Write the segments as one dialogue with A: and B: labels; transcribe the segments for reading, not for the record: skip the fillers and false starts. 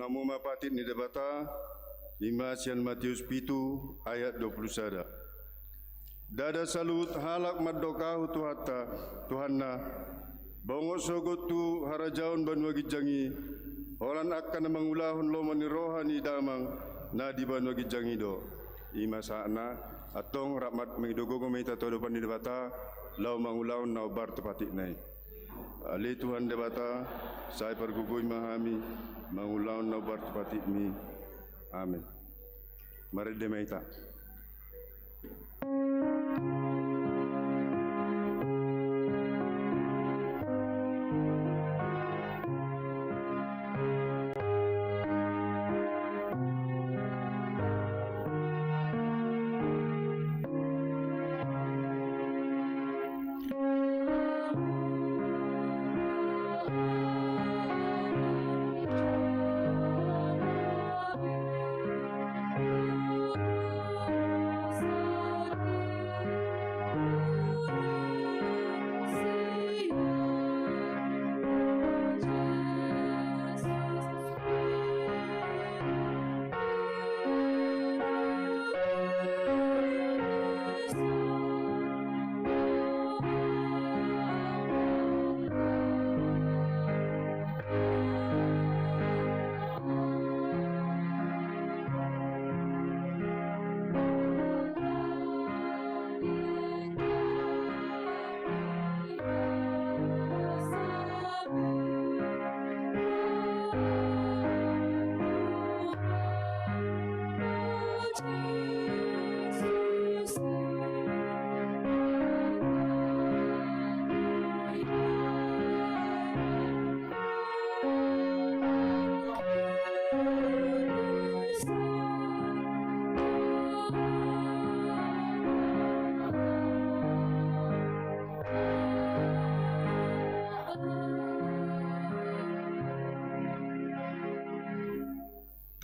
A: Namu mapatit ni debata Imasian Matius Pitu ayat 20 sada. Dada salut halak madokahu tuhata Tuhanna bongok sogotu harajaun banwagi jangi Olan akan mengulahun lomani rohani damang na di banwagi jangi do. Ima saana atong rahmat mengidogo meita todopan di debata lau mangulahun na obar tepatik nai. Ali Tuhan debata saya pergugui mahami mangulahun na obar tepatik mi. Amin. Mari demeita.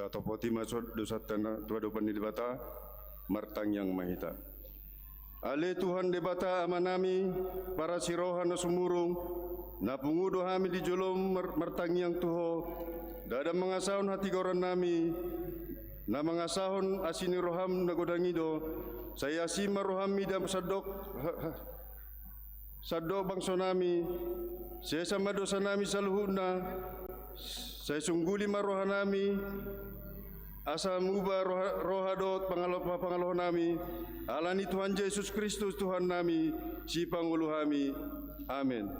A: Topoti masuk dosa tanah tua dopan di debata martang yang mahita. Ale Tuhan debata amanami para sirohan sumurung na pungudo hami di jolom martang yang tuho dada mengasahon hati goran nami na mengasahon asini roham nagodangido saya asima rohami dam sadok bangso nami saya sama dosa nami saluhuna saya sungguli maroha nami asa mubah rohadot pangaloh nami alani Tuhan Yesus Kristus Tuhan nami si pangulu kami. Amin.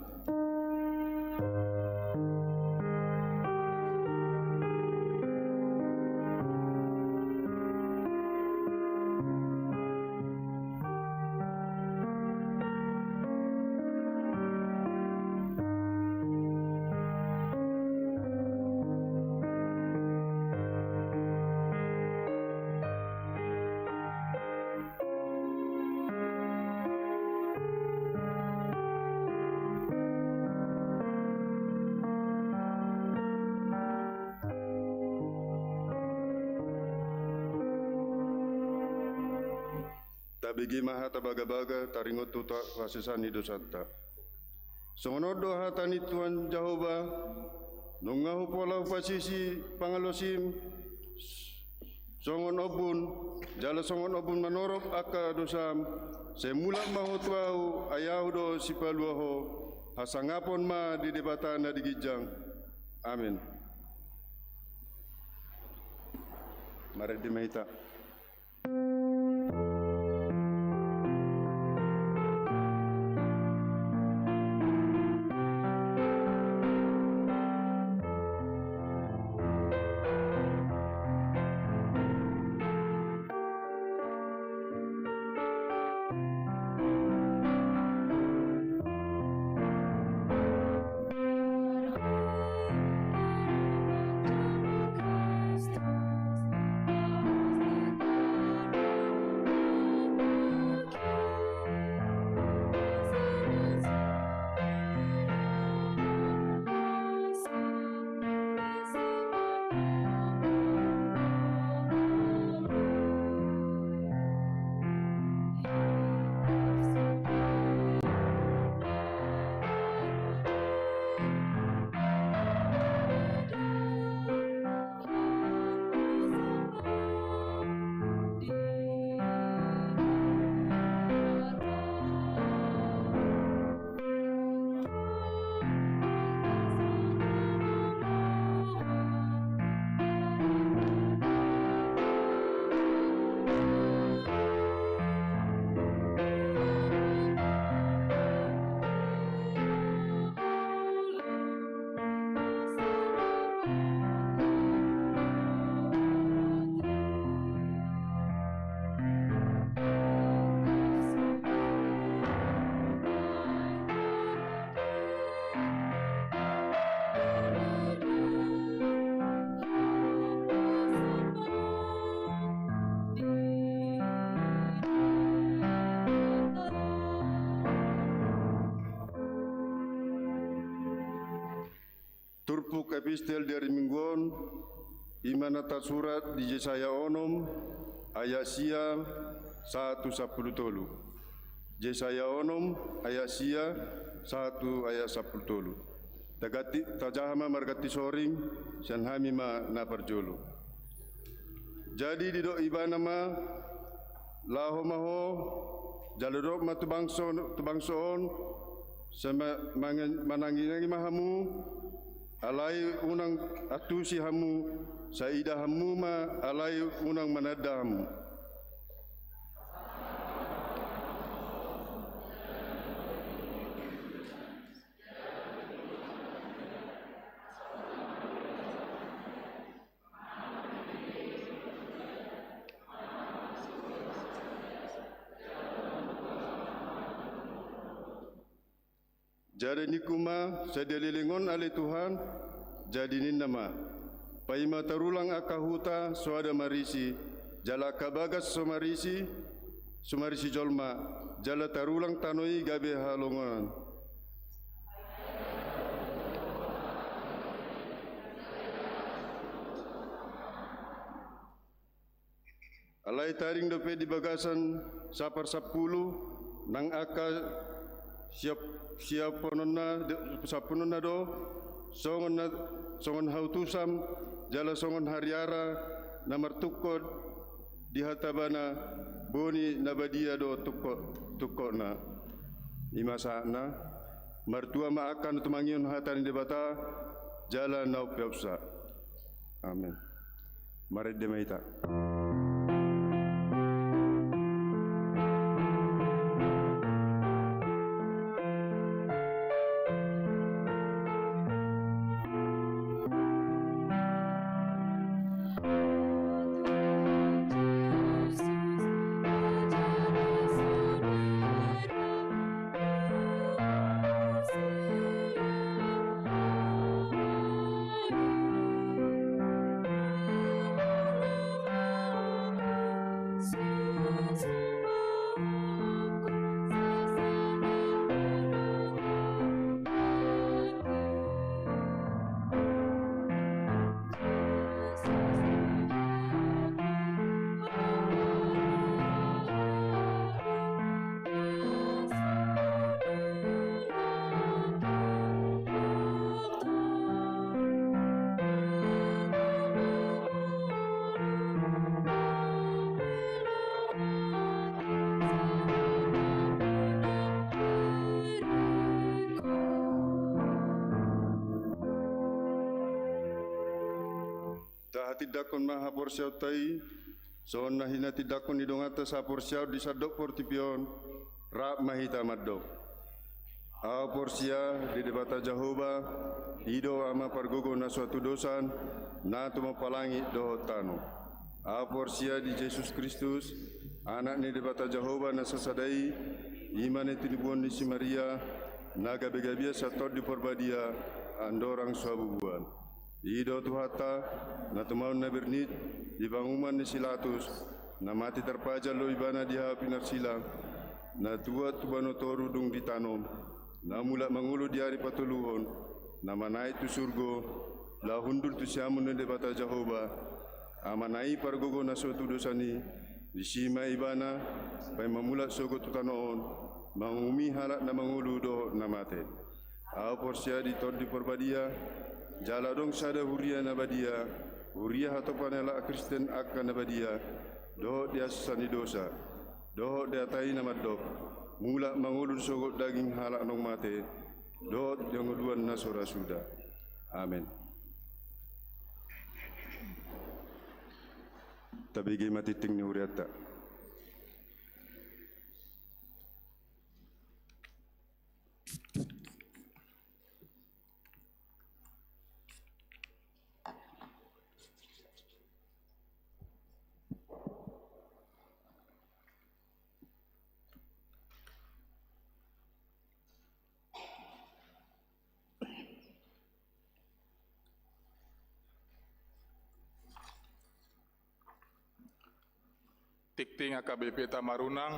A: Tabigi maha tabaga-baga taringot tuta wasisani dosata. Songonodo hatani Tuhan Jehova nungahu pola upasisi pangalosim songon obun jala songon obun manorok aka dosam semula mahutwau ayahudo sipaluaho hasangapon ma di debatana di gijang. Amin. Mari dimaita. Turpuk epistel dari mingguan, imanata surat di Yesaya onom, ayat sia 1:10. Yesaya onom, ayat sia 1 ayat 10. Tagati tajahama margati soring, sanhami ma naparjolo. Jadi di do ibana ma, laho maho, jalurok ma tubangsoon, sama mananginangi mahamu, alai unang atusi hamu, saida hamu ma alai unang manada hamu. Jadi nikuma sedelilingon ale Tuhan, jadi ninama. Paima tarulang akahuta soada marisi, jala kabagas somarisi, sumarisi jolma, jala tarulang tanoi gabe halongan. Alai taring dope di bagasan sapar 10, nang aka siap sapunona do songon hautusam jala songon hariara namar tukod di hatabana boni nabadia do tukona imasana martua ma akan tumangion hatani debata jala nau piapsa. Amin. Mari demaita. Tidakon maha porsiau tai, soon nahina tidakon idongata sa porsiau di sadok portipion, rap mahita madok. A porsia di debata Jehovah, ido ama pargogo na suatu dosan, na tumapalangi dohotano. A porsia di Yesus Kristus, anak ni debata Jehovah na sasadai, iman itu dibuon di si Maria, na gabe-gabia satot di porbadia, andorang suabubuan. Ido tuhata na tumaon na bernit di banguman ni Silatus na mati terpajal lo ibana dia pinarsila na tua tubano toru dung ditanom na mula mangulu di hari patuluhon na manai tu surgo la hundul tu siamun na debata Jehovah amanai pargogo na suatu dosani di sima ibana pai mamula sogo tutanoon mangumi halak na mangulu do na mate a porsia di tod di porbadia jala dong sada huria nabadia, huria hatopanela Kristen akan nabadia, doh dia sani dosa, doh dia tai namadok, mula mangulun sogot daging halak nong mate, doh yang keduan nasora sudah. Amin. Tabigi matiting ni huriata.
B: Tikting AKBP Tamarunang,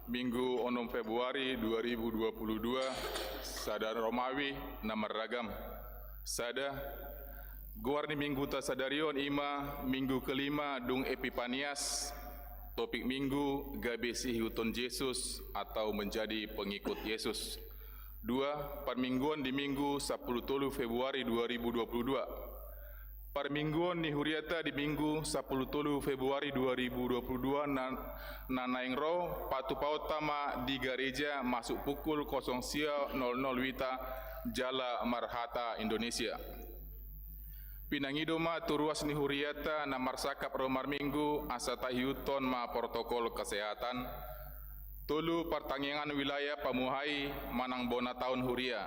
B: Minggu 6 Februari 2022, Sadar Romawi, Namar Ragam. Sada, guar ni minggu tasadarion ima minggu kelima dung Epipanias, topik minggu gabesi hiuton Yesus atau menjadi pengikut Yesus. 2. Permingguan di minggu 10 Februari 2022. Permingguan ni huriata di minggu 10 Februari 2022 nanaing ro patu pautama di gereja masuk pukul 00.00 wita Jala Marhata Indonesia. Pinangido ma turuas ni huriata na marsakap romar minggu asa tahiuton ma protokol kesehatan. Tolu pertanggungan wilayah Pamuhai manang bona tahun huria.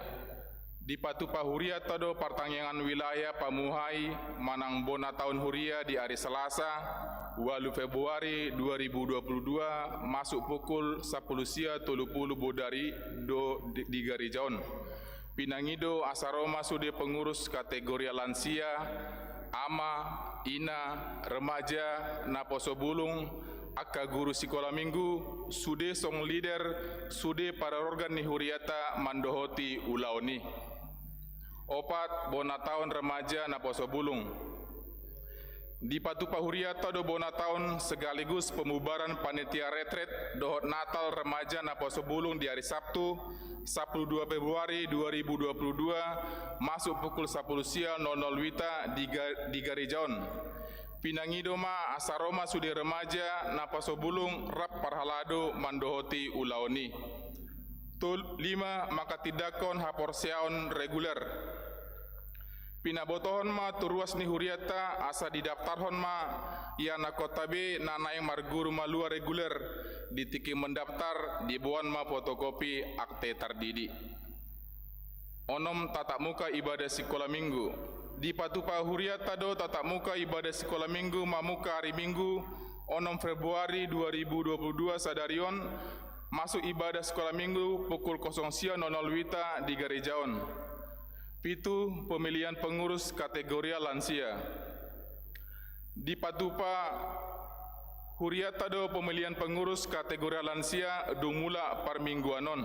B: Di patupa huria tado pertanggungan wilayah Pamuhai manang bona tahun huria di hari Selasa 8 Februari 2022 masuk pukul 10.30 bodari di Garijaon. Pinangido asaroma sude pengurus kategori lansia, ama, ina, remaja, naposo bulung, akka guru sekolah minggu, sude song leader, sude para organ ni huriata mandohoti ulaoni. 4 bona tahun remaja naposo bulung. Di patupa huriata do bona tahun sekaligus pembubaran panitia retret dohot Natal remaja naposo bulung di hari Sabtu 12 Februari 2022 masuk pukul 10.00 wita di Garijaon. Pinangido ma asaroma sudi remaja naposo bulung rap parhalado mandohoti ulaoni. 5 maka tidakon haporseaon reguler. Pinabotohon ma turuas ni huriata asa didaftarhon ma ia nakotabe nanaing marguru ma luar reguler ditiki mendaftar dibuan ma fotokopi akte tardidi. Onom tatap muka ibadah sekolah minggu. Di patupa huriata do tatap muka ibadah sekolah minggu mamuka hari Minggu 6 Februari 2022 sadarion masuk ibadah sekolah minggu pukul 00.00 wita di Garijaon. 7. Pemilihan pengurus kategori lansia. Di patupa huriata do pemilihan pengurus kategori lansia dumula parmingguanon.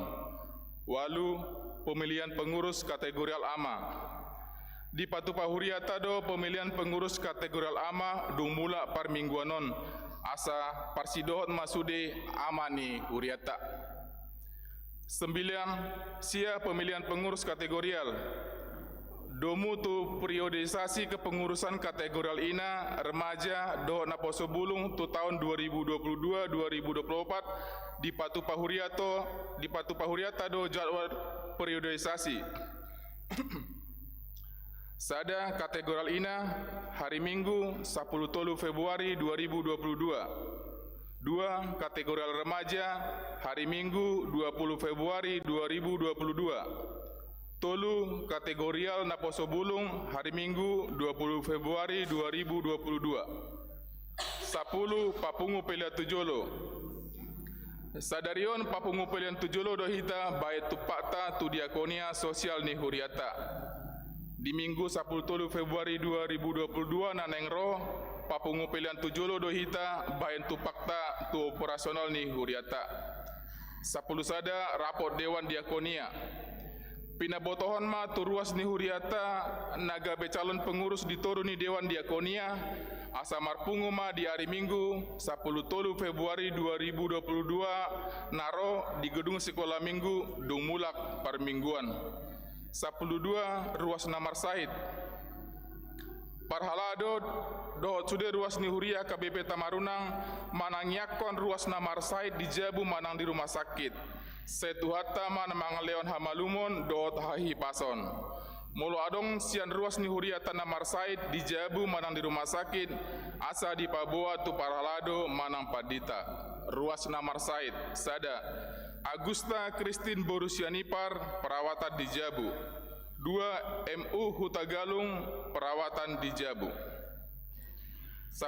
B: 8. Pemilihan pengurus kategori ama. Di patupa huriata do pemilihan pengurus kategori ama dumula parmingguanon asa parsidohot masude amani huriata. 9. Sia pemilihan pengurus kategorial. Domu tu periodisasi kepengurusan kategorial ina remaja do naposo bulung tu tahun 2022-2024 di patupa huriata do jadwal periodisasi. Sada kategorial ina hari Minggu 10 Februari 2022. 2. Kategorial remaja hari Minggu 20 Februari 2022. Tolu kategorial naposo bulung hari Minggu 20 Februari 2022. 10. Papungu pelian tujolo. Sadarion papungu pelian tujolo dohita baik tupakta tu diakonia sosial ni huriata. Di Minggu 10 Februari 2022 naneng ro papungu pelian tujolo dohita baik tupakta tu operasional ni huriata. 10 sada raport Dewan Diakonia. Pinabotohon ma turuas ni huriata naga becalon pengurus ditoru ni Dewan Diakonia asa marpungu ma di hari Minggu 10 Februari 2022 naro di gedung sekolah minggu dung mulak permingguan. 12 ruas Namar Said. Parhalado do sude ruas ni huria KBP Tamarunang manang yakon ruas Namar Said di Jabu manang di rumah sakit. Setuhata manang leon hamalumon do tahi pason. Mulu adong sian ruas ni huria Namar Said di Jabu manang di rumah sakit asa di Paboa tu Parhalado manang Padita. Ruas Namar Said. Sada Agusta Christine Borusianipar perawatan di Jabu. 2. MU Hutagalung perawatan di Jabu. 10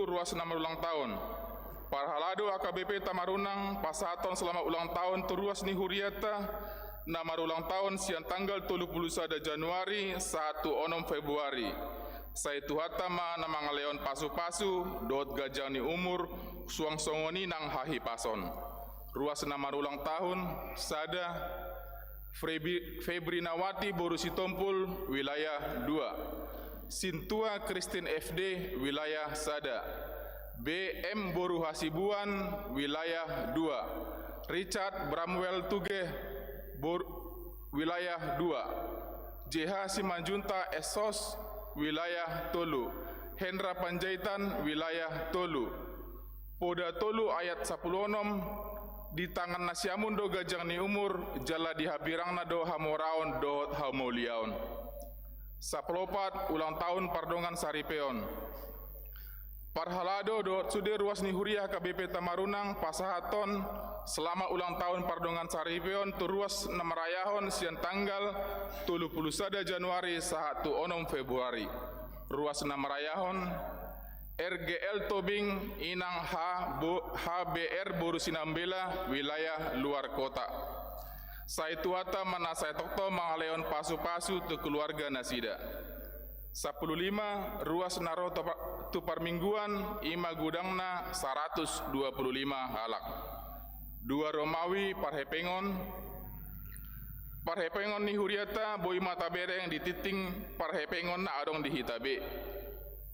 B: ruas nama ulang tahun. Parhalado AKBP Tamarunang pasaton selama ulang tahun teruas ni huriata nama ulang tahun siang tanggal 31 Januari 1 Februari. Saitu hatama nama ngaleon pasu-pasu dot gajang ni umur suang songoni nang hahi pason. Ruas nama ulang tahun sada Febrinawati Borusitompul, wilayah 2. Sintua Christine FD, wilayah Sada. BM Boru Hasibuan, wilayah 2. Richard Bramwell Tuge, wilayah 2. JH Simanjunta Esos, wilayah Tolu. Hendra Panjaitan, wilayah Tolu. Poda Tolu ayat 10 di tangan nasiamun do gajang ni umur jala di habirangna do hamoraon do hamoliaon. Saplopat ulang tahun pardongan Saripeon. Parhalado do sude ruas ni huriah KBP Tamarunang pasahaton selama ulang tahun pardongan Saripeon tu ruas namarayahon sian tanggal 31 Januari sahatu onom Februari. Ruas namarayahon RGL Tobing Inang HBR Borusinambela, wilayah luar kota. Saituata mana saitokto mangaleon pasu-pasu tu keluarga Nasida. 15 ruas naro tu parmingguan ima gudangna 125 halak. 2 Romawi Parhepengon ni huriata boi mata bereng di titing parhepengon na adong di hitabe.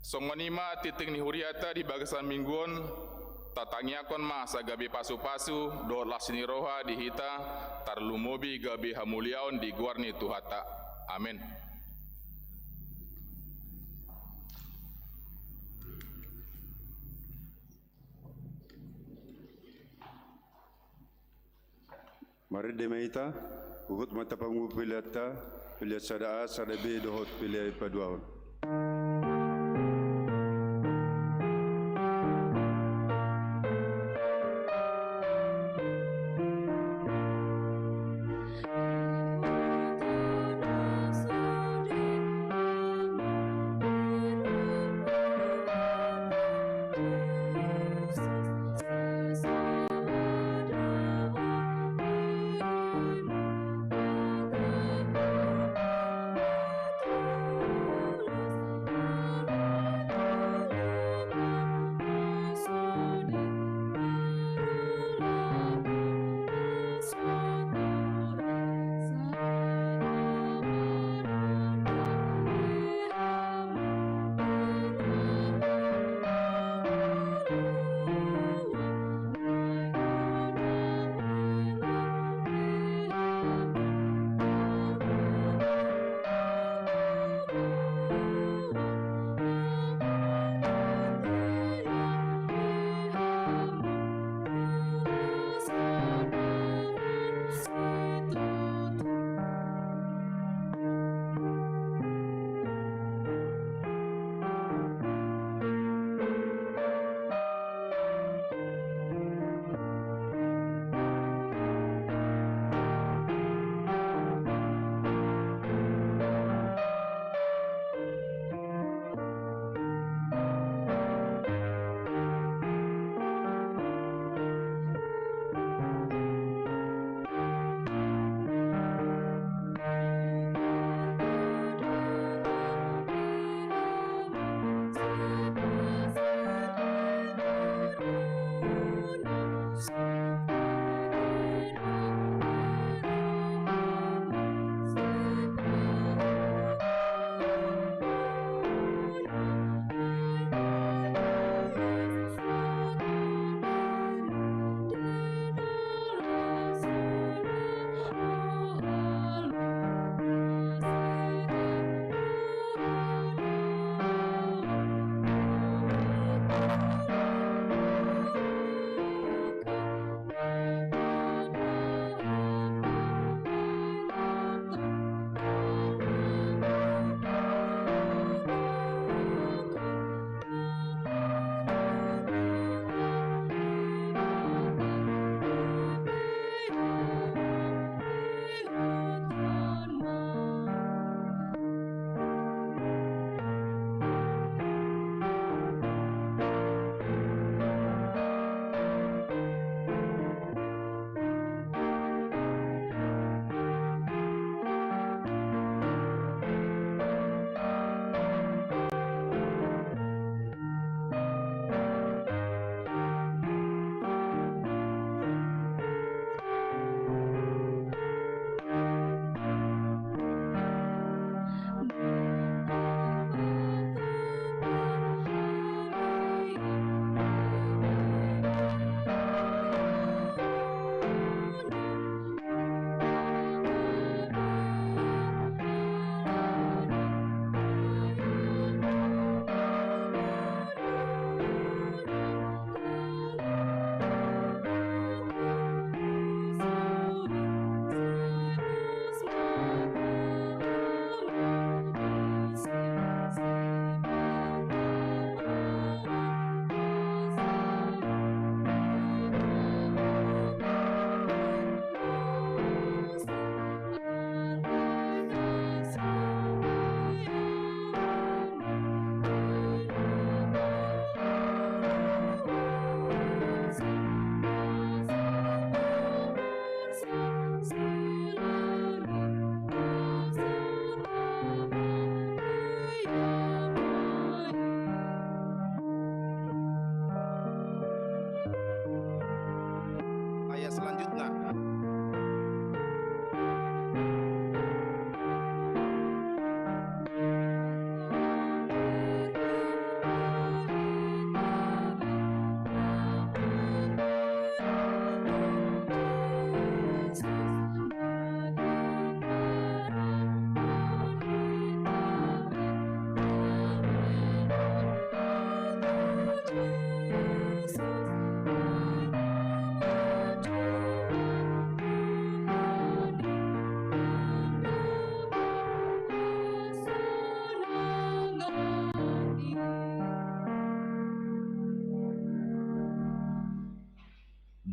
B: Songonima titing ni huriata di bagasan mingguon tatangiakon masa gabi pasu-pasu do lasni roha di hita tarlumobi gabi hamuliaon di guarni tuhata. Amin.
A: Mari demaita, ukut mata pangu pilata, pilat sada A, sada B, dohot pilih paduaon.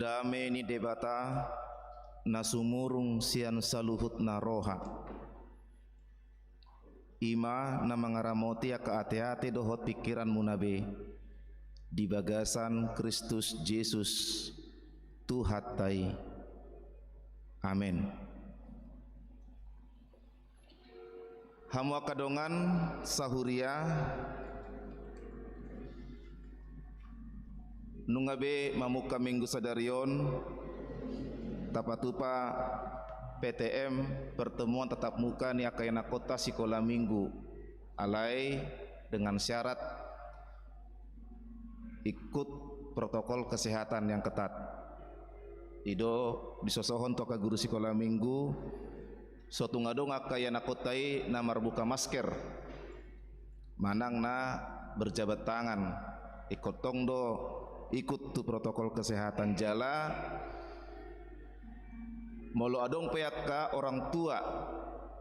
C: dame ni debata na sumurung sian saluhut na roha ima na mangaramoti ka ate-ate dohot pikiran munabe di bagasan Kristus Yesus Tuhatai. Amin. Hamu kadongan sahuria nungabe mamuka minggu sadarion tapatupa PTM pertemuan tatap muka ni akayana kota sekolah minggu alai dengan syarat ikut protokol kesehatan yang ketat. Ido disosohon toka guru sekolah minggu sotungadong akayana kotai namar buka masker manang na berjabat tangan ikotong do ikut tu protokol kesehatan jala molo adong peyat ka orang tua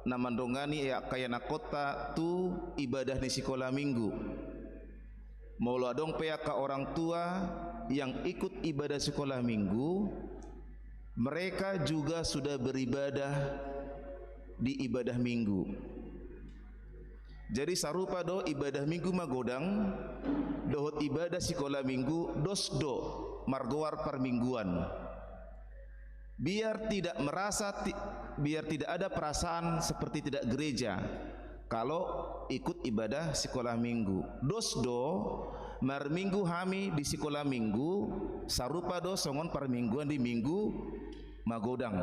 C: na mandongani akayana kota tu ibadah di sekolah minggu molo adong peyat ka orang tua yang ikut ibadah sekolah minggu mereka juga sudah beribadah di ibadah minggu. Jadi sarupa do ibadah minggu magodang dohot ibadah sekolah minggu dosdo margoar permingguan. Biar tidak ada perasaan seperti tidak gereja kalau ikut ibadah sekolah minggu. Dosdo mar minggu hami di sekolah minggu sarupa do songon permingguan di minggu magodang.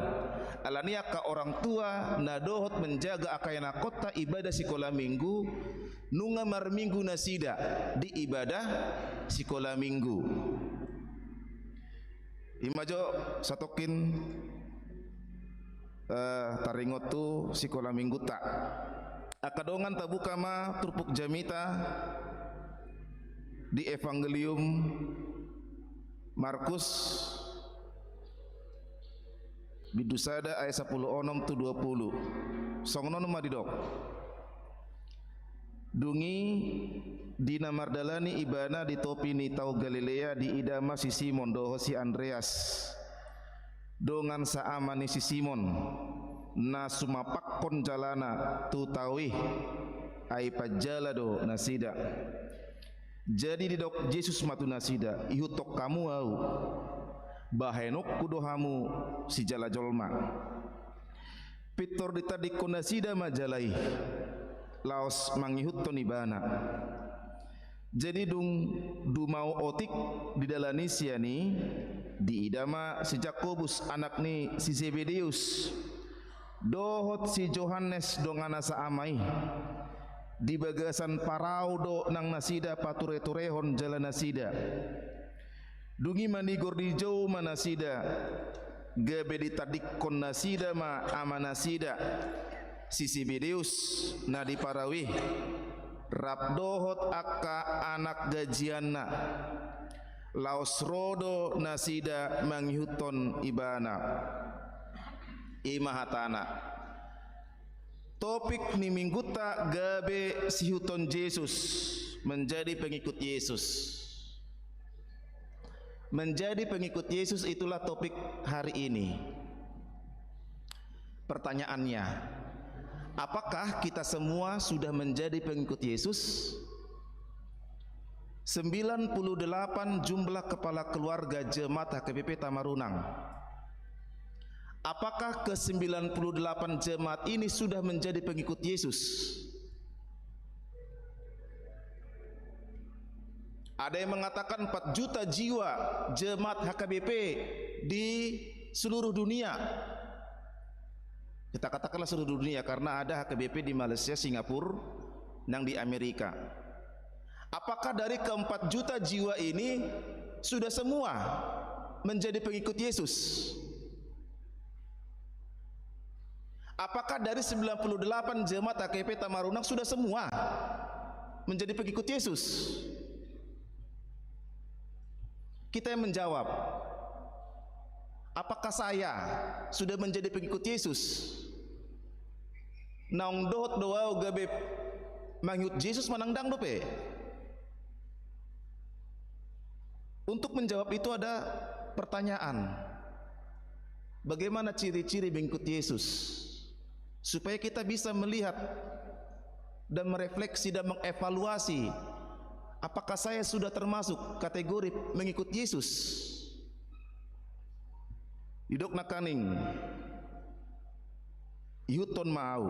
C: Alania ka orang tua na dohot menjaga akayana kota ibadah sekolah minggu nunga mar minggu nasida di ibadah sekolah minggu. Imajo satokin taringot tu sekolah minggu tak akadongan tabuka ma turpuk jamita di Evangelium Markus bidusada ayat 10 tu 20 songnon madidok dungi dina mardalani ibana di topi ni tau Galilea di idama si Simon doho si Andreas dongan saamani si Simon na sumapakkon jalana tu tawih ai pajala do nasida. Jadi didok Yesus matu nasida ihutok kamu au bahenok kudohamu si jala jolma pitor ditadik nasida majalai laos mangihut tonibana. Jadi du mau otik di dalani siani di idama si Jakobus anak ni si Zebedeus dohot si Johannes dongana saamai di bagasan parau do nang nasida pature-turehon jalan nasida dungi manigor di jauh manasida gabe ditadikkon nasida ma amanasida si Zebedeus na di parawih rabdohot akka anak gajianna laos rodo nasida manghuton ibana imahatana. Topik ni mingguta gabe si huton Yesus menjadi pengikut Yesus. Menjadi pengikut Yesus itulah topik hari ini. Pertanyaannya, apakah kita semua sudah menjadi pengikut Yesus? 98 jumlah kepala keluarga jemaat HKBP Tamarunang. Apakah ke-98 jemaat ini sudah menjadi pengikut Yesus? Ada yang mengatakan 4 juta jiwa jemaat HKBP di seluruh dunia. Kita katakanlah seluruh dunia karena ada HKBP di Malaysia, Singapura, dan di Amerika. Apakah dari ke-4 juta jiwa ini sudah semua menjadi pengikut Yesus? Apakah dari 98 jemaat HKBP Tamarunang sudah semua menjadi pengikut Yesus? Kita yang menjawab, apakah saya sudah menjadi pengikut Yesus? Naung dohot doa gabe mangyut Yesus manangdang dope. Untuk menjawab itu ada pertanyaan. Bagaimana ciri-ciri mengikut Yesus? Supaya kita bisa melihat dan merefleksi dan mengevaluasi, apakah saya sudah termasuk kategori mengikut Yesus? Didok nakaning yuton mau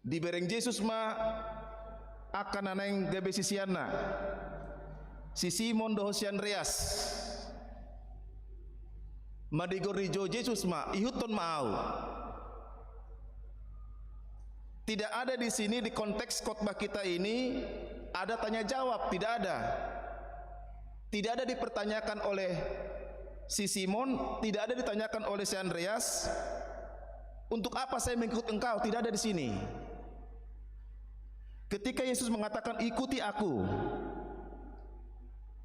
C: di bereng Yesus ma akan aneng gabe sisiana si Simon doho si Andreas madigorijo Yesus ma yuton mau. Tidak ada di sini di konteks khotbah kita ini ada tanya jawab, tidak ada. Tidak ada dipertanyakan oleh si Simon, tidak ada ditanyakan oleh si Andreas, untuk apa saya mengikut engkau? Tidak ada di sini. Ketika Yesus mengatakan ikuti aku,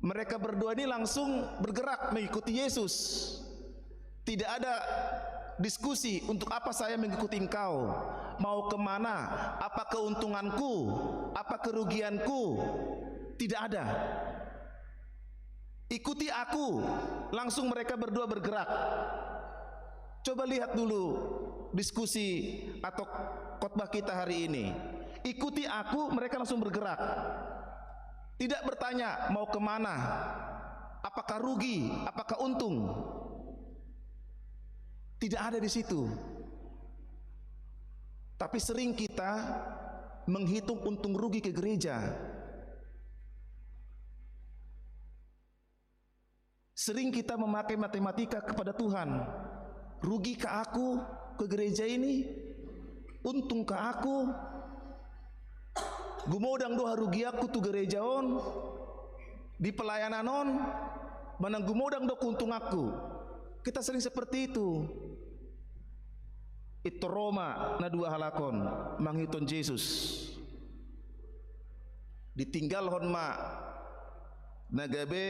C: mereka berdua ini langsung bergerak mengikuti Yesus. Tidak ada diskusi untuk apa saya mengikuti engkau, mau kemana, apa keuntunganku, apa kerugianku. Tidak ada. Ikuti aku, langsung mereka berdua bergerak. Coba lihat dulu diskusi atau khotbah kita hari ini. Ikuti aku, mereka langsung bergerak. Tidak bertanya mau kemana, apakah rugi, apakah untung. Tidak ada di situ. Tapi sering kita menghitung untung rugi ke gereja. Sering kita memakai matematika kepada Tuhan. Rugi ke aku ke gereja ini? Untung ke aku? Gumodang doha rugi aku tu gereja on di pelayanan on, manang gumodang do untung aku. Kita sering seperti itu. Itu Roma na dua halakon manghiton Yesus. Ditinggal hon ma nagabe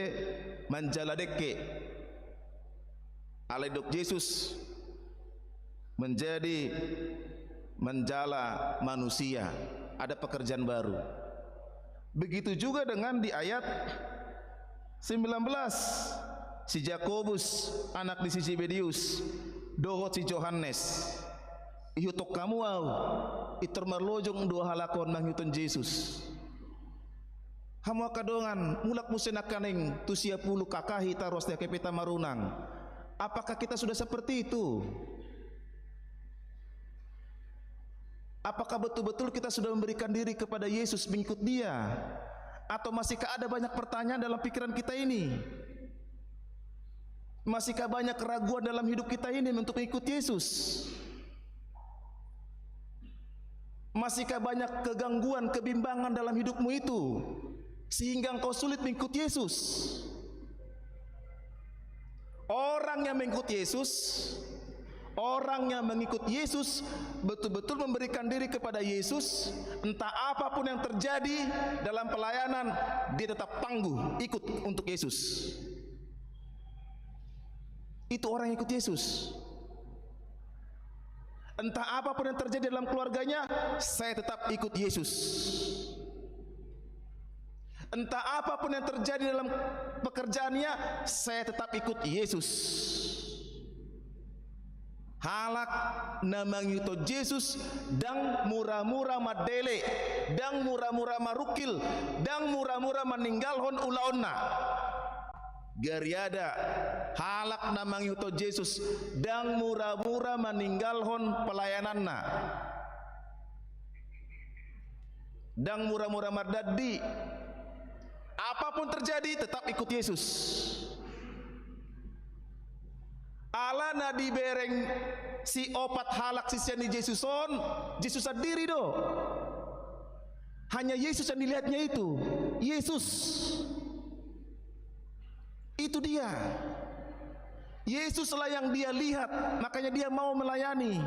C: manjaladeke aledok Yesus menjadi menjala manusia. Ada pekerjaan baru. Begitu juga dengan di ayat 19, si Yakobus anak di si Zebedius dohot si Yohanes ihutok kamu au itor marlojong dua halakon manghiton Yesus. Hamu kadongan mulak musenak kaning tusia puluh kakahi taros dia kepeta marunang. Apakah kita sudah seperti itu? Apakah betul-betul kita sudah memberikan diri kepada Yesus mengikut Dia? Atau masihkah ada banyak pertanyaan dalam pikiran kita ini? Masihkah banyak keraguan dalam hidup kita ini untuk mengikut Yesus? Masihkah banyak kegangguan, kebimbangan dalam hidupmu itu sehingga engkau sulit mengikut Yesus? Orang yang mengikut Yesus, orang yang mengikut Yesus betul-betul memberikan diri kepada Yesus. Entah apapun yang terjadi dalam pelayanan, dia tetap tangguh ikut untuk Yesus. Itu orang yang ikut Yesus. Entah apapun yang terjadi dalam keluarganya, saya tetap ikut Yesus. Entah apapun yang terjadi dalam pekerjaannya, saya tetap ikut Yesus. Halak namang yuto Yesus dang murah-murah madele, dang murah-murah marukil, dang murah-murah meninggalhon ulaonna. Gariada halak namang yuto Yesus dang murah-murah meninggalhon pelayananna. Dang murah-murah mardadi. Apapun terjadi tetap ikut Yesus. Allah na dibereng si opat halak sisian di Yesuson, Yesus sendiri do. Hanya Yesus yang dilihatnya itu. Yesus. Itu dia. Yesuslah yang dia lihat, makanya dia mau melayani.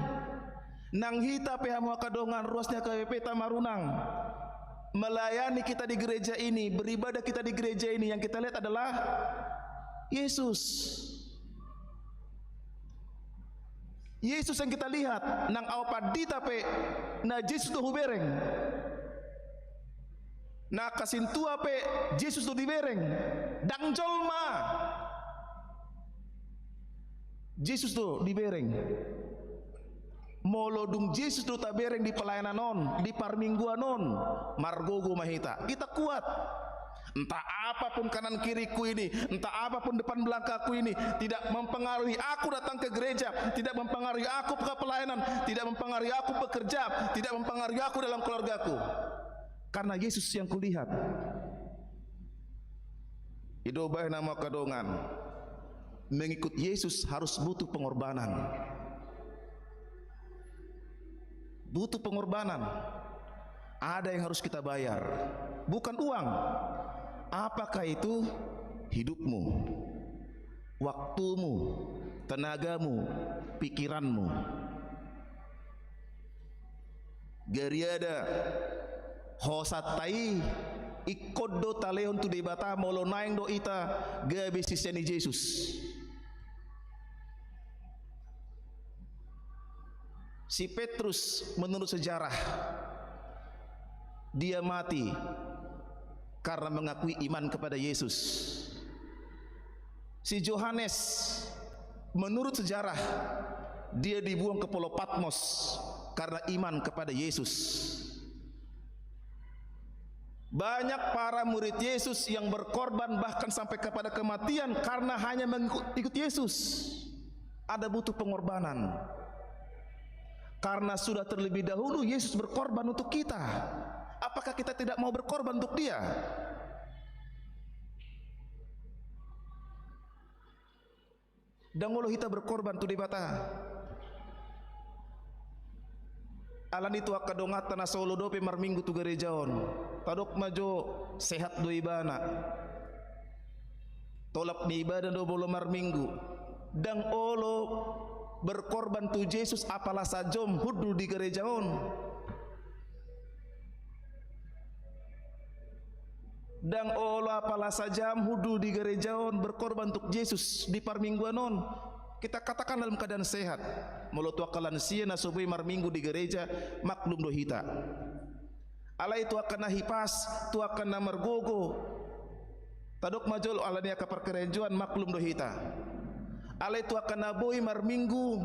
C: Nang hita pe hamu kadongan ruasnya KWP Tamarunang. Melayani kita di gereja ini, beribadah kita di gereja ini, yang kita lihat adalah Yesus. Yesus yang kita lihat. Nang awpadita pe na Yesus do hubereng. Na kasintua pe Yesus do dibereng dang jolma. Yesus do dibereng. Molodung Yesus do tabereng di pelayanan on, di parmingguan on, margogo mahita. Kita kuat. Entah apapun kanan kiriku ini, entah apapun depan belakangku ini, tidak mempengaruhi aku datang ke gereja, tidak mempengaruhi aku ke pelayanan, tidak mempengaruhi aku bekerja, tidak mempengaruhi aku dalam keluargaku. Karena Yesus yang kulihat. Idobah nama kadongan. Mengikut Yesus harus butuh pengorbanan. Butuh pengorbanan. Ada yang harus kita bayar, bukan uang. Apakah itu? Hidupmu, waktumu, tenagamu, pikiranmu. Gariada hosatai ikodo taleon tu debata molo naing do ita gabe siseni Yesus. Si Petrus menurut sejarah dia mati karena mengakui iman kepada Yesus. Si Yohanes menurut sejarah dia dibuang ke Pulau Patmos karena iman kepada Yesus. Banyak para murid Yesus yang berkorban bahkan sampai kepada kematian karena hanya mengikut Yesus. Ada butuh pengorbanan. Karena sudah terlebih dahulu Yesus berkorban untuk kita. Apakah kita tidak mau berkorban untuk Dia? Dangolo kita berkorban tu debata. Alan itu akadongat tanah Solo dope marminggu tu gerejaon. Tadok majo sehat do ibana. Tolap ni ibadah do bolo marminggu. Dang olo berkorban tu Yesus apalah sajom hudu di gerejaon. Dan olah apalah sajam hudu di gerejaon berkorban untuk Yesus di parmingguanon. Kita katakan dalam keadaan sehat. Molo tua kalansia nasobui marminggu di gereja maklum do hita. Ala itu akan nahipas, tu akan namargogo. Tadok majol alania kapar kerejuan maklum do hita. Ala itu akan naboi marminggu.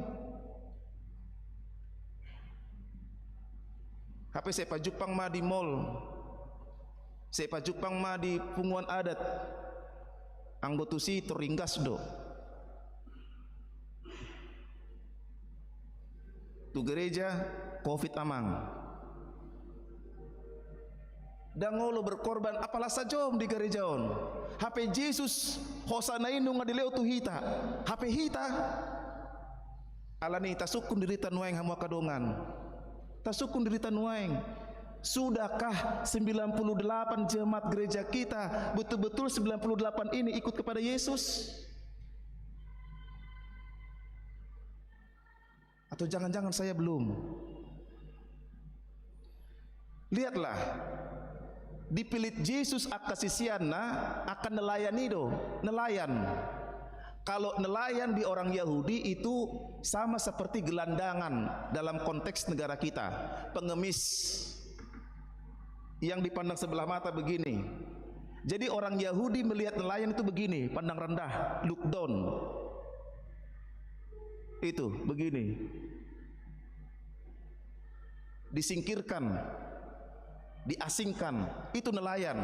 C: HP sepa Jepang ma di mall. Sepa Jepang ma di punguan adat. Anggotusi teringgas do. Tu gereja Covid amang. Dangolo berkorban apalah sajom di gerejaon. HP Yesus hosana indung ngadileo tu hita. HP hita. Alani tasukun diri tanuaing hamu kadongan. Tasukun diri tanuaing. Sudahkah 98 jemaat gereja kita betul-betul 98 ini ikut kepada Yesus? Atau jangan-jangan saya belum? Lihatlah, dipilih Yesus akasisiana akan nelayani do, nelayan. Kalau nelayan di orang Yahudi itu sama seperti gelandangan dalam konteks negara kita, pengemis yang dipandang sebelah mata begini. Jadi orang Yahudi melihat nelayan itu begini, pandang rendah, look down. Itu begini, disingkirkan, diasingkan. Itu nelayan.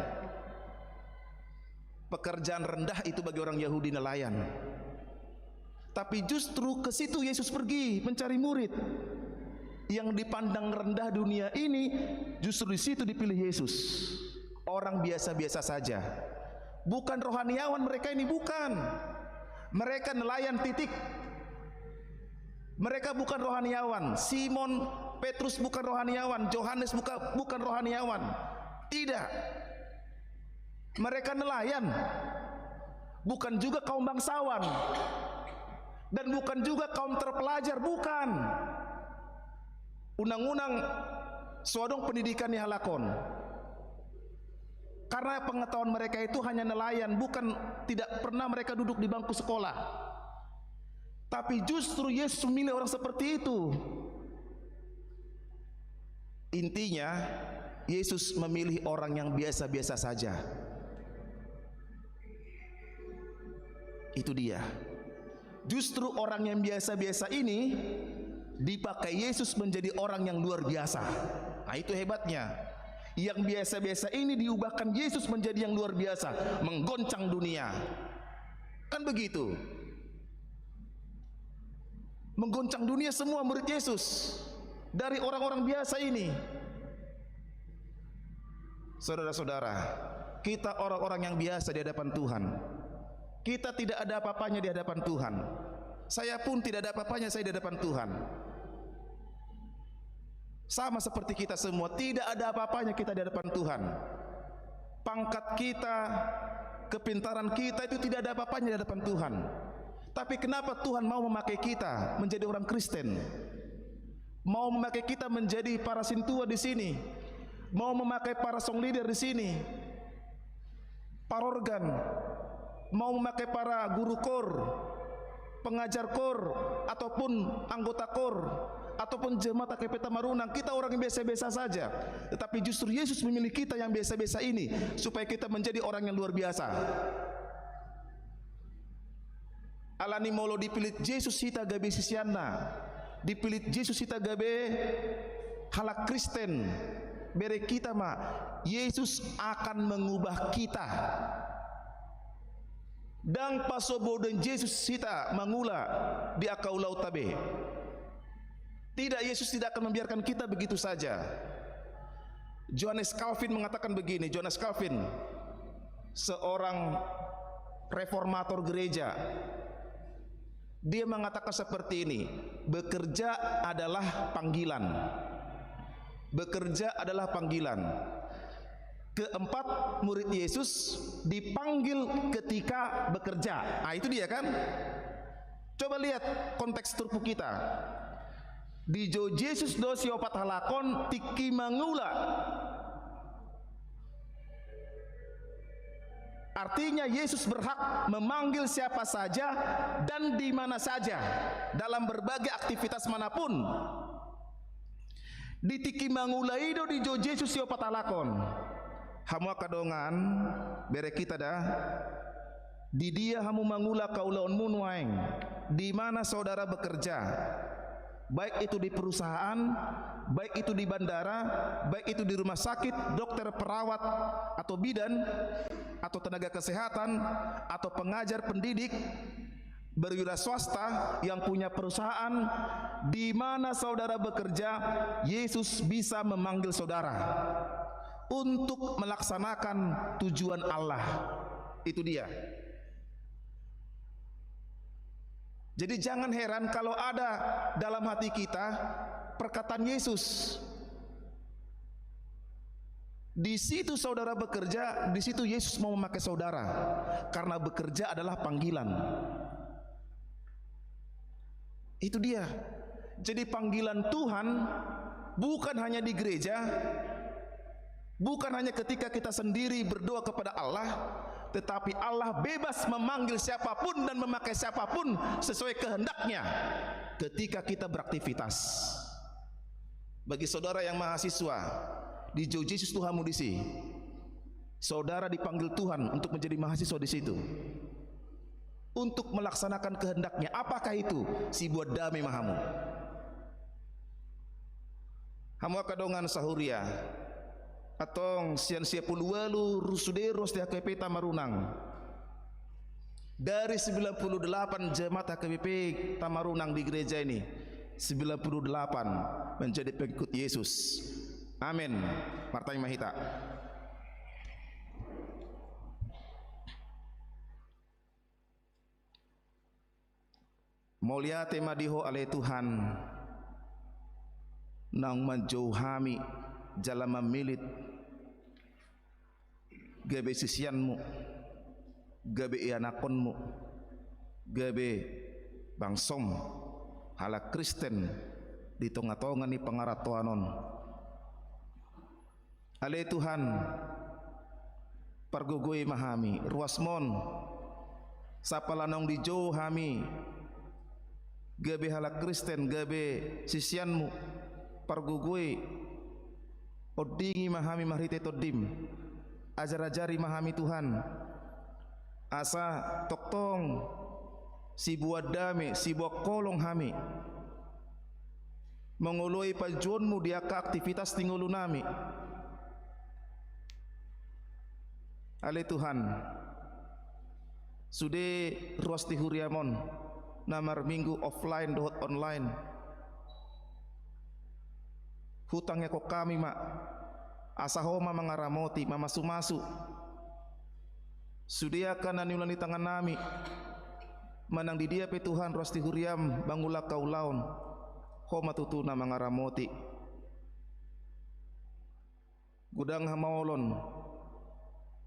C: Pekerjaan rendah itu bagi orang Yahudi nelayan. Tapi justru ke situ Yesus pergi mencari murid. Yang dipandang rendah dunia ini, justru di situ dipilih Yesus. Orang biasa-biasa saja. Bukan rohaniawan mereka ini, bukan. Mereka nelayan titik. Mereka bukan rohaniawan. Simon Petrus bukan rohaniawan. Yohanes bukan rohaniawan. Tidak. Mereka nelayan. Bukan juga kaum bangsawan. Dan bukan juga kaum terpelajar. Bukan. Undang-undang suadong pendidikan yang halakon. Karena pengetahuan mereka itu hanya nelayan. Bukan, tidak pernah mereka duduk di bangku sekolah. Tapi justru Yesus memilih orang seperti itu. Intinya Yesus memilih orang yang biasa-biasa saja. Itu dia. Justru orang yang biasa-biasa ini dipakai Yesus menjadi orang yang luar biasa. Nah, itu hebatnya. Yang biasa-biasa ini diubahkan Yesus menjadi yang luar biasa, menggoncang dunia. Kan begitu. Menggoncang dunia semua murid Yesus dari orang-orang biasa ini. Saudara-saudara, kita orang-orang yang biasa di hadapan Tuhan. Kita tidak ada apa-apanya di hadapan Tuhan. Saya pun tidak ada apa-apanya saya di hadapan Tuhan. Sama seperti kita semua, tidak ada apa-apanya kita di hadapan Tuhan. Pangkat kita, kepintaran kita itu tidak ada apa-apanya di hadapan Tuhan. Tapi kenapa Tuhan mau memakai kita menjadi orang Kristen? Mau memakai kita menjadi para sintua di sini? Mau memakai para song leader di sini, para organ, mau memakai para guru kor, pengajar kor, ataupun anggota kor, ataupun jemaat AKP Tamarunang. Kita orang yang biasa-biasa saja, tetapi justru Yesus memilih kita yang biasa-biasa ini supaya kita menjadi orang yang luar biasa. Alani molo dipilih Yesus kita gabe sisiana, dipilih Yesus kita gabe halak Kristen. Bere kita mah Yesus akan mengubah kita. Dan pasobo dan Yesus kita mengula di akau laut tabe. Tidak, Yesus tidak akan membiarkan kita begitu saja. Johannes Calvin mengatakan begini. Johannes Calvin, seorang reformator gereja, dia mengatakan seperti ini: bekerja adalah panggilan. Bekerja adalah panggilan. Keempat, murid Yesus dipanggil ketika bekerja. Nah, itu dia kan. Coba lihat konteks turpu kita. Di jo Yesus do siopat halakon tiki mangula. Artinya Yesus berhak memanggil siapa saja dan di mana saja dalam berbagai aktivitas manapun. Di tiki mangulaido di jo Yesus yo patalakon. Hamu kadongan bere kita dah. Di dia hamu mangula kaulaon munwaeng. Di mana saudara bekerja, baik itu di perusahaan, baik itu di bandara, baik itu di rumah sakit, dokter, perawat, atau bidan, atau tenaga kesehatan, atau pengajar, pendidik, berwira swasta yang punya perusahaan, di mana saudara bekerja, Yesus bisa memanggil saudara untuk melaksanakan tujuan Allah. Itu dia. Jadi jangan heran kalau ada dalam hati kita perkataan Yesus. Di situ saudara bekerja, di situ Yesus mau memakai saudara, karena bekerja adalah panggilan. Itu dia. Jadi panggilan Tuhan bukan hanya di gereja, bukan hanya ketika kita sendiri berdoa kepada Allah, tetapi Allah bebas memanggil siapapun dan memakai siapapun sesuai kehendaknya ketika kita beraktivitas. Bagi saudara yang mahasiswa di Jo Yesus Tuhan Mudisi, saudara dipanggil Tuhan untuk menjadi mahasiswa di situ, untuk melaksanakan kehendaknya. Apakah itu? Si buat damai mahamu. Hamu kadongan sahuria atong sian siapul walu rusuderos di AKP Tamarunang. Dari 98 jemaat AKP Tamarunang di gereja ini, 98 menjadi pengikut Yesus. Amin. Martai Mahita. Mulia tema diho oleh Tuhan nang menjauhami jalan memilit gabe sisianmu, gabe ianakonmu, gabe bangsom halak Kristen di tonga-tonga ni pangaratoanon. Ale Tuhan pargugui mahami ruasmon sapalanong di jo hami gabe halak Kristen, gabe sisianmu pargugui Odingi mahami mahrite todim, ajar-ajari mahami Tuhan. Asa toktong si buat dame, si buat kolong hami. Mengului pajuanmu dia ke aktivitas tingulu nami. Ale Tuhan, sude ruas ti huriamon, namar minggu offline dohot online. Hutangnya kok kami mak, asahoma mangaramoti mama sumasu. Sudia kana niulani tangan nami, manang di dia pe Tuhan ruas ti huriam bangula kaulaon. Homa tutuna mangaramoti. Gudang hamaolon,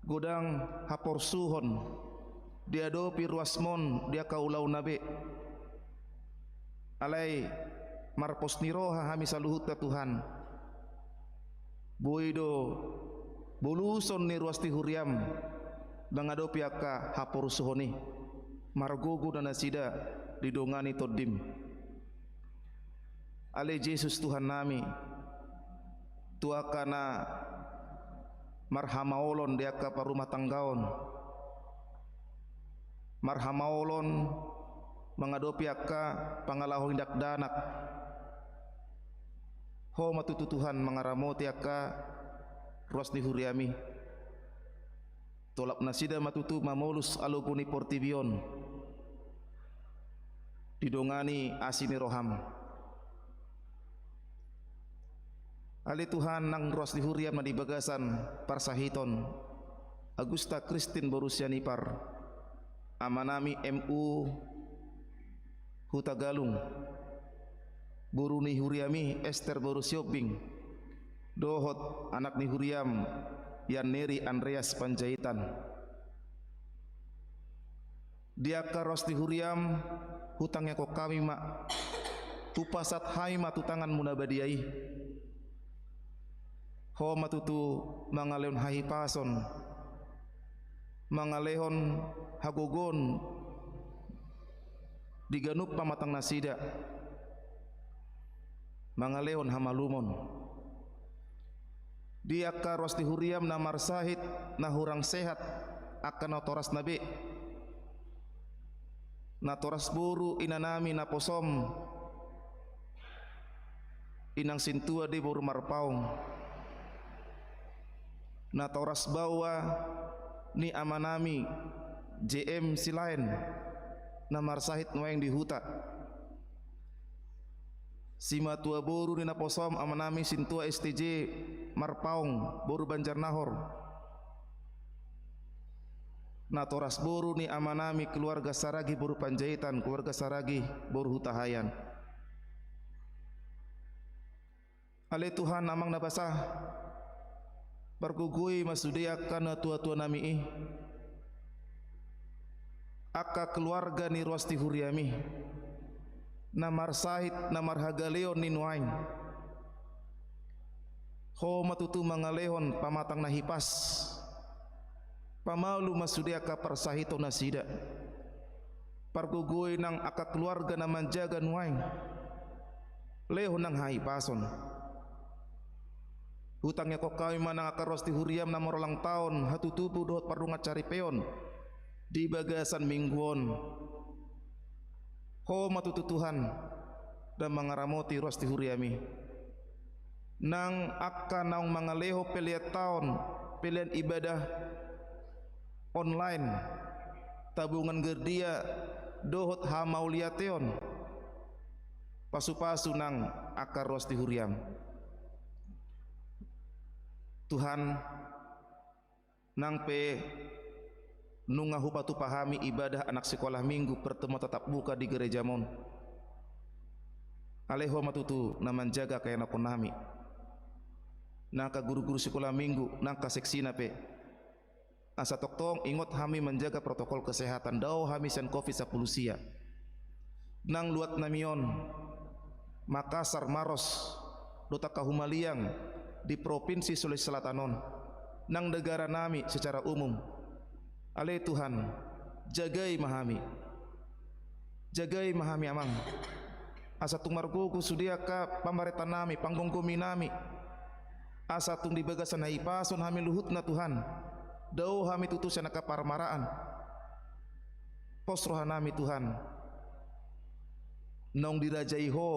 C: gudang haporsuhon, dia dopi ruasmon dia kaulau nabe. Alai marpos niroha hami saluhut ke Tuhan. Boido buluson ni ruas ti huriam bangadopi aka haporsuhoni. Margogo dan nasida didongani todim. Ale Yesus Tuhan nami, tuakana marhamaolon dia ka parumah tanggaon, marhamaolon mengadopi aka pangalahong indak danak. Ho matutu Tuhan mengaramoti aka ruas di huriami. Tolak nasida matutu mamolus alupuni portibion, didongani asini roham. Ali Tuhan nang ruas di huriam na di bagasan parsahiton Agusta Kristin Borusianipar amanami MU Hutagalung Buruni Huriami Esther Borusiobing dohot anak ni huriam Yaneri Andreas Panjaitan dia ka ruas di huriam hutangnya kok kami mak tupasat hai matutangan munabadiai. Ho matutu mangaleon hahipason, mangalehon hagogon diganup pamatang nasida, mangalehon hamalumon. Dia karos di huriam namar sahid nahurang sehat akan otoras nabi, natoras buru inanami naposom, inang sintua di buru marpaung. Na toras bawa ni amanami JM silain na marsahit nueng di huta sima tua boru ni naposom amanami sintua STJ marpaung boru Banjarnahor na toras boru ni amanami keluarga Saragi boru Panjaitan keluarga Saragi boru Hutahayan. Ale Tuhan amang nabasah Bargugui masudia kana tua-tua nami aka keluarga ni ruas ti huriami namar sahid namar hagaleon ni nuain ho matutu mangalehon pamatang nahipas pamalu masudia ka persahito nasida pargugui nang aka keluarga na manjaga nuain lehon nang haipason. Hutangnya kok kami manang akaros di huriam namor ulang tahun hatutupu dohot parungat cari peon di bagasan mingguon. Ho matutu Tuhan dan mangaramoti ruas di huriami. Nang akka naung mangaleho peliat tahun pilihan ibadah online tabungan gerdia dohot hamauliateon pasu-pasu nang akka ruas di huriam. Tuhan nang pe nunga hupatu pahami ibadah anak sekolah minggu pertemuan tetap buka di gereja mon. Aleho matutu na menjaga kaya napon nami. Nangka guru-guru sekolah minggu nangka seksina pe. Asa toktong ingot hami menjaga protokol kesehatan dau hami sen COVID-10 sia. Nang luat namion Makassar Maros Dota Kahumaliang di Provinsi Sulawesi Selatanon nang negara nami secara umum. Ale Tuhan jagai mahami amang asa tumargugu sudia ka pambareta nami panggungkumi nami asatung di bagasan hai pason hami luhutna Tuhan, dau hami tutusan ka parmaraan, posrohan nami Tuhan, nong dirajai ho,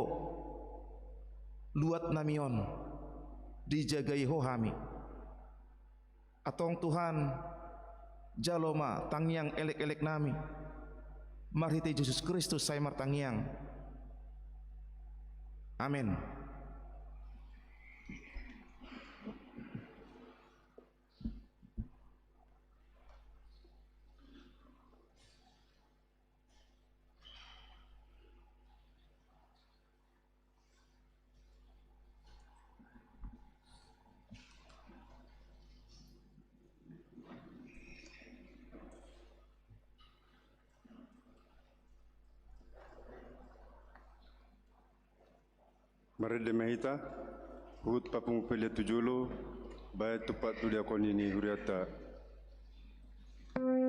C: luat namion, dijagai ho hami, atong Tuhan, jaloma tangyang elek-elek nami, marhite Yesus Kristus saya martangyang, amin.
A: Marede mahita, hut papung pele tujulo, bayat tupat tu dia konini huriata.
D: Thank you.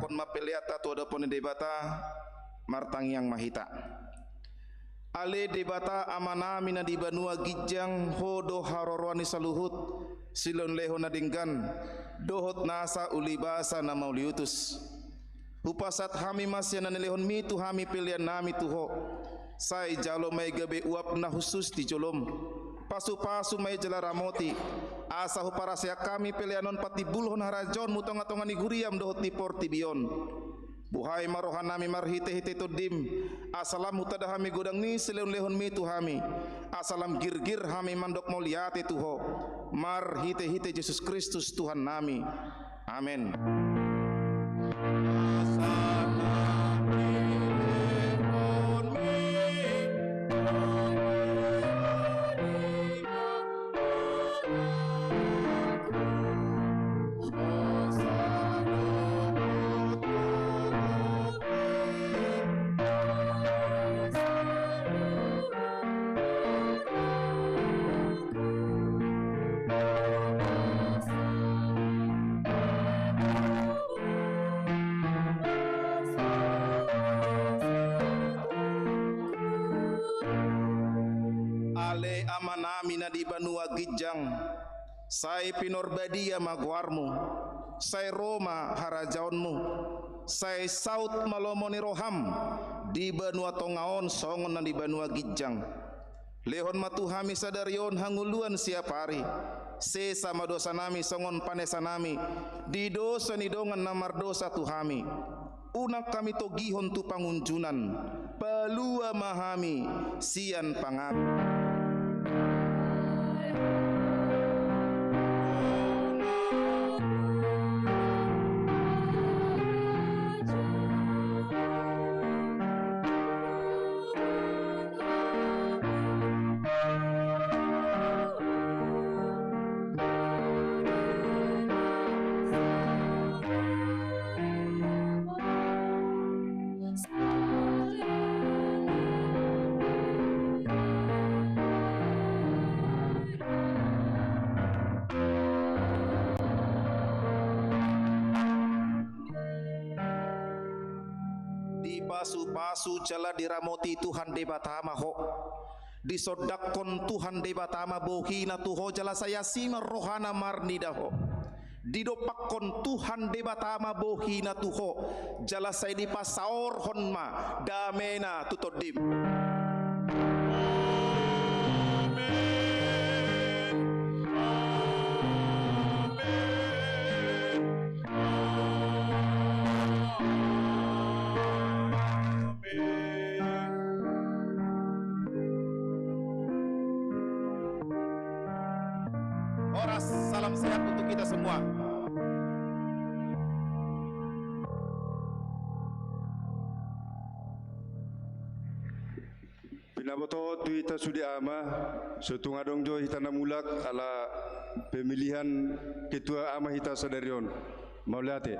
C: pon mapeliata tu ada pon debata martang yang mahita. Ale debata amana mina di banua gijang hodo harorwani saluhut silon leho nadinggan dohot nasa ulibasa na mauliutus. Upasat hami masya na nilehon mi tu hami pilihan nami tuho. Sai jalo may gabi uap na husus di jolom. Pasu-pasu may jala ramoti. Asa ho para siya kami pilihanon pati bulhon harajon mutong-atongan ni guriam dohot ni portibion. Buhay marohan nami marhite-hite to dim. Asalam mutada hami godang ni seleun lehon mi tu hami. Asalam gir-gir hami mandok moliate tuho. Marhite-hite Yesus Kristus Tuhan nami. Amin. Amanami na di banua gijang sai pinorbadia magwarmu sai Roma harajaonmu sai saut malomoni roham di banua tongaon songon na di banua gijang lehon matuhami sadarion hanguluan siap hari se sama dosa nami songon panesa nami di dosa ni dongan namar dosa tuhami unak kami togihon tu pangunjunan palua mahami sian pangap. Pasu-pasu jala diramoti Tuhan debatama ho disodakon Tuhan debatama bohina tuho jala saya sima rohana marnida ho didopakon Tuhan debatama bohina tuho jala saya dipasaor honma damena tutodim. Salam sehat untuk kita semua.
A: Pinaboto tu ita sudi ama setungadong jo hita namulak ala pemilihan ketua ama hita sadarion. Maulate.